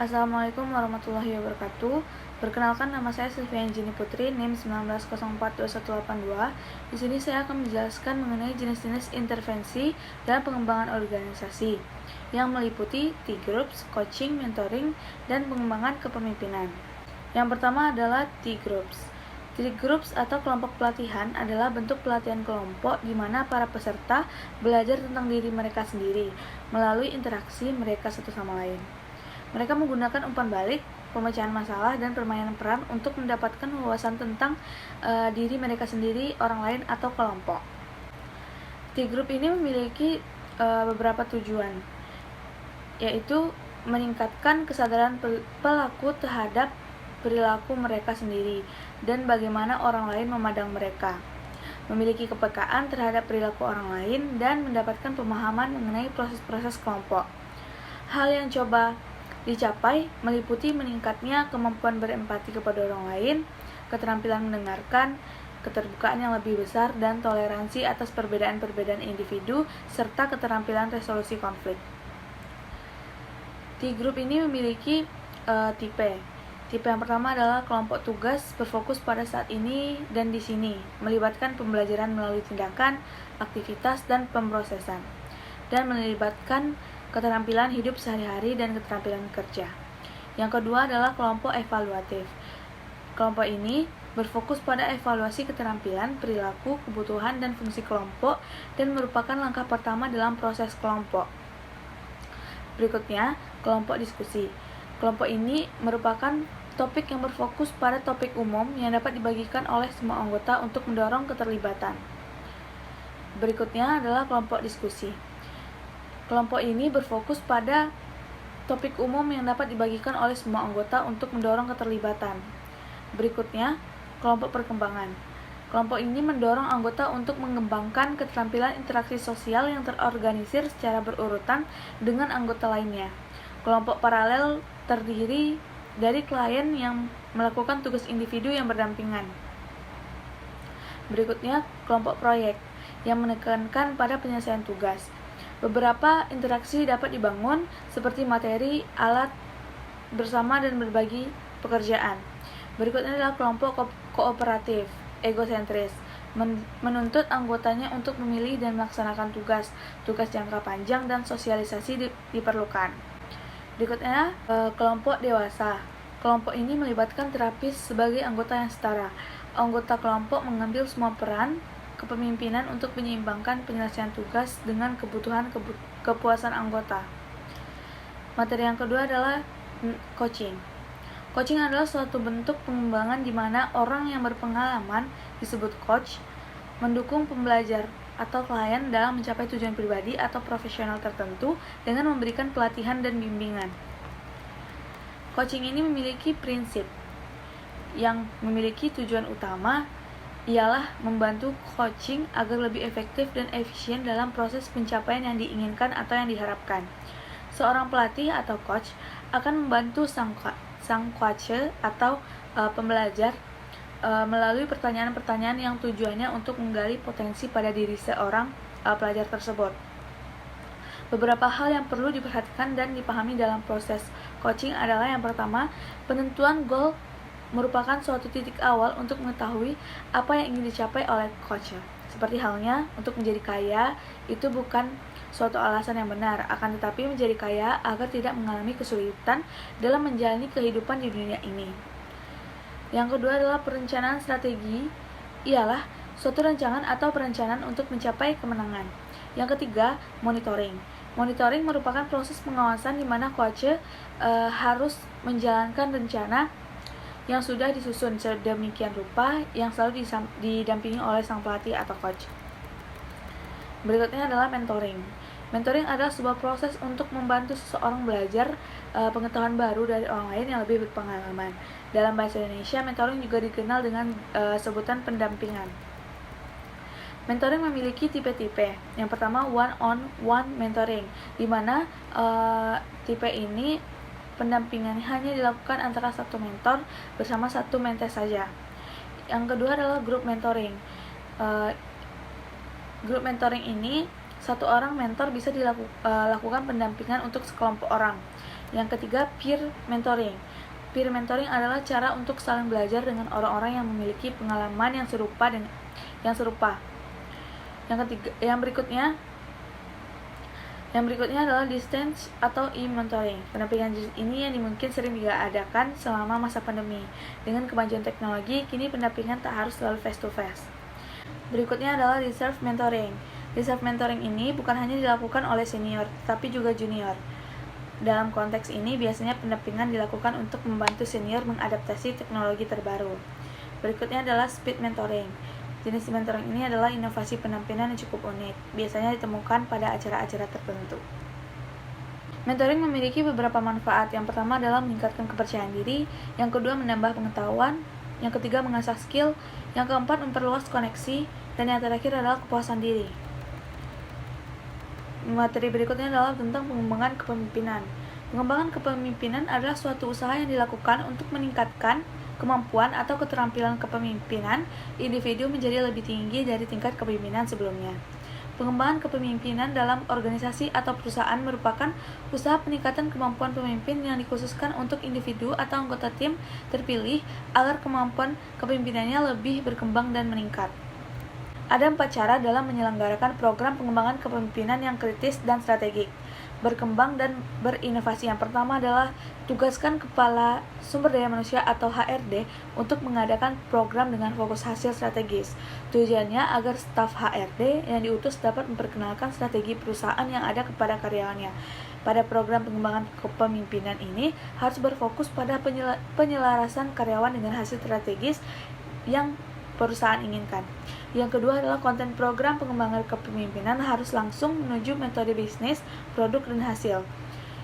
Assalamualaikum warahmatullahi wabarakatuh. Perkenalkan, nama saya Sylvia Jini Putri, NIM 19042182. Di sini saya akan menjelaskan mengenai jenis-jenis intervensi dan pengembangan organisasi yang meliputi T-groups, coaching, mentoring, dan pengembangan kepemimpinan. Yang pertama adalah T-groups. T-groups atau kelompok pelatihan adalah bentuk pelatihan kelompok di mana para peserta belajar tentang diri mereka sendiri melalui interaksi mereka satu sama lain. Mereka menggunakan umpan balik, pemecahan masalah, dan permainan peran untuk mendapatkan wawasan tentang diri mereka sendiri, orang lain, atau kelompok. T-group ini memiliki beberapa tujuan, yaitu meningkatkan kesadaran pelaku terhadap perilaku mereka sendiri dan bagaimana orang lain memandang mereka, memiliki kepekaan terhadap perilaku orang lain, dan mendapatkan pemahaman mengenai proses-proses kelompok. Hal yang coba dicapai meliputi meningkatnya kemampuan berempati kepada orang lain, keterampilan mendengarkan, keterbukaan yang lebih besar, dan toleransi atas perbedaan-perbedaan individu, serta keterampilan resolusi konflik. T-group ini memiliki tipe. Tipe yang pertama adalah kelompok tugas berfokus pada saat ini dan di sini, melibatkan pembelajaran melalui tindakan, aktivitas, dan pemrosesan, dan melibatkan keterampilan hidup sehari-hari dan keterampilan kerja. Yang kedua adalah kelompok evaluatif. Kelompok ini berfokus pada evaluasi keterampilan, perilaku, kebutuhan, dan fungsi kelompok dan merupakan langkah pertama dalam proses kelompok. Berikutnya, kelompok diskusi. Kelompok ini merupakan topik yang berfokus pada topik umum yang dapat dibagikan oleh semua anggota untuk mendorong keterlibatan. Berikutnya adalah kelompok diskusi. Kelompok ini berfokus pada topik umum yang dapat dibagikan oleh semua anggota untuk mendorong keterlibatan. Berikutnya, kelompok perkembangan. Kelompok ini mendorong anggota untuk mengembangkan keterampilan interaksi sosial yang terorganisir secara berurutan dengan anggota lainnya. Kelompok paralel terdiri dari klien yang melakukan tugas individu yang berdampingan. Berikutnya, kelompok proyek yang menekankan pada penyelesaian tugas. Beberapa interaksi dapat dibangun seperti materi, alat, bersama, dan berbagi pekerjaan. Berikutnya adalah kelompok kooperatif, egosentris, menuntut anggotanya untuk memilih dan melaksanakan tugas jangka panjang dan sosialisasi diperlukan. Berikutnya, kelompok dewasa. Kelompok ini melibatkan terapis sebagai anggota yang setara. Anggota kelompok mengambil semua peran kepemimpinan untuk menyeimbangkan penyelesaian tugas dengan kebutuhan kepuasan anggota. Materi yang kedua adalah coaching. Coaching adalah suatu bentuk pengembangan di mana orang yang berpengalaman disebut coach mendukung pembelajar atau klien dalam mencapai tujuan pribadi atau profesional tertentu dengan memberikan pelatihan dan bimbingan. Coaching ini memiliki prinsip yang memiliki tujuan utama ialah membantu coaching agar lebih efektif dan efisien dalam proses pencapaian yang diinginkan atau yang diharapkan. Seorang pelatih atau coach akan membantu sang coach atau pembelajar melalui pertanyaan-pertanyaan yang tujuannya untuk menggali potensi pada diri seorang pelajar tersebut. Beberapa hal yang perlu diperhatikan dan dipahami dalam proses coaching adalah yang pertama, penentuan goal merupakan suatu titik awal untuk mengetahui apa yang ingin dicapai oleh coach. Seperti halnya, untuk menjadi kaya itu bukan suatu alasan yang benar, akan tetapi menjadi kaya agar tidak mengalami kesulitan dalam menjalani kehidupan di dunia ini. Yang kedua adalah perencanaan strategi, ialah suatu rancangan atau perencanaan untuk mencapai kemenangan. Yang ketiga, monitoring. Monitoring merupakan proses pengawasan di mana coach harus menjalankan rencana yang sudah disusun sedemikian rupa yang selalu didampingi oleh sang pelatih atau coach. Berikutnya adalah mentoring. Mentoring adalah sebuah proses untuk membantu seseorang belajar pengetahuan baru dari orang lain yang lebih berpengalaman. Dalam bahasa Indonesia, mentoring juga dikenal dengan sebutan pendampingan. Mentoring memiliki tipe-tipe. Yang pertama, one-on-one mentoring, di mana tipe ini pendampingan hanya dilakukan antara satu mentor bersama satu mentee saja. Yang kedua adalah group mentoring. Group mentoring ini satu orang mentor bisa dilakukan pendampingan untuk sekelompok orang. Yang ketiga, peer mentoring. Peer mentoring adalah cara untuk saling belajar dengan orang-orang yang memiliki pengalaman yang serupa. Yang berikutnya adalah distance atau e-mentoring. Pendampingan ini yang mungkin sering diadakan selama masa pandemi. Dengan kemajuan teknologi, kini pendampingan tak harus selalu face to face. Berikutnya adalah reserve mentoring. Reserve mentoring ini bukan hanya dilakukan oleh senior, tapi juga junior. Dalam konteks ini, biasanya pendampingan dilakukan untuk membantu senior mengadaptasi teknologi terbaru. Berikutnya adalah speed mentoring. Jenis mentoring ini adalah inovasi pendampingan yang cukup unik, biasanya ditemukan pada acara-acara tertentu. Mentoring memiliki beberapa manfaat. Yang pertama adalah meningkatkan kepercayaan diri, yang kedua menambah pengetahuan, yang ketiga mengasah skill, yang keempat memperluas koneksi, dan yang terakhir adalah kepuasan diri. Materi berikutnya adalah tentang pengembangan kepemimpinan. Pengembangan kepemimpinan adalah suatu usaha yang dilakukan untuk meningkatkan kemampuan atau keterampilan kepemimpinan individu menjadi lebih tinggi dari tingkat kepemimpinan sebelumnya. Pengembangan kepemimpinan dalam organisasi atau perusahaan merupakan usaha peningkatan kemampuan pemimpin yang dikhususkan untuk individu atau anggota tim terpilih agar kemampuan kepemimpinannya lebih berkembang dan meningkat. Ada 4 cara dalam menyelenggarakan program pengembangan kepemimpinan yang kritis dan strategik, berkembang dan berinovasi. Yang pertama adalah tugaskan Kepala Sumber Daya Manusia atau HRD untuk mengadakan program dengan fokus hasil strategis. Tujuannya agar staf HRD yang diutus dapat memperkenalkan strategi perusahaan yang ada kepada karyawannya. Pada program pengembangan kepemimpinan ini harus berfokus pada penyelarasan karyawan dengan hasil strategis yang perusahaan inginkan. Yang kedua adalah konten program pengembangan kepemimpinan harus langsung menuju metode bisnis, produk, dan hasil.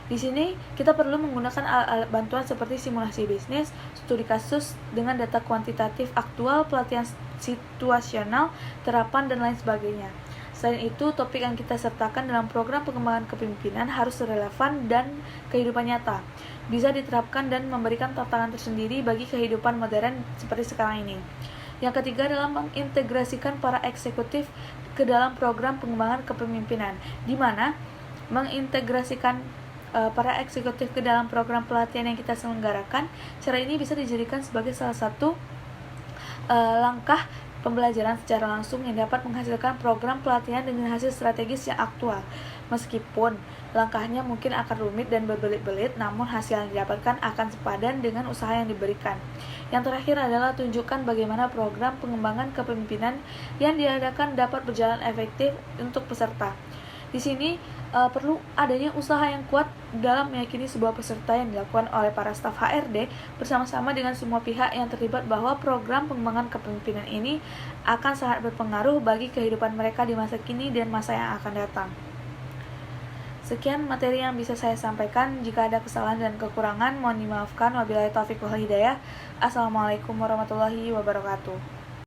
Di sini kita perlu menggunakan alat-alat bantuan seperti simulasi bisnis, studi kasus dengan data kuantitatif aktual, pelatihan situasional, terapan, dan lain sebagainya. Selain itu, topik yang kita sertakan dalam program pengembangan kepemimpinan harus relevan dan kehidupan nyata, bisa diterapkan dan memberikan tantangan tersendiri bagi kehidupan modern seperti sekarang ini. Yang ketiga adalah mengintegrasikan para eksekutif ke dalam program pengembangan kepemimpinan, di mana mengintegrasikan para eksekutif ke dalam program pelatihan yang kita selenggarakan. Cara ini bisa dijadikan sebagai salah satu langkah pembelajaran secara langsung yang dapat menghasilkan program pelatihan dengan hasil strategis yang aktual. Meskipun langkahnya mungkin akan rumit dan berbelit-belit, namun hasil yang didapatkan akan sepadan dengan usaha yang diberikan. Yang terakhir adalah tunjukkan bagaimana program pengembangan kepemimpinan yang diadakan dapat berjalan efektif untuk peserta. Di sini perlu adanya usaha yang kuat dalam meyakini sebuah peserta yang dilakukan oleh para staf HRD bersama-sama dengan semua pihak yang terlibat bahwa program pengembangan kepemimpinan ini akan sangat berpengaruh bagi kehidupan mereka di masa kini dan masa yang akan datang. Sekian materi yang bisa saya sampaikan. Jika ada kesalahan dan kekurangan, mohon dimaafkan. Wabillahi taufiq wal hidayah. Assalamualaikum warahmatullahi wabarakatuh.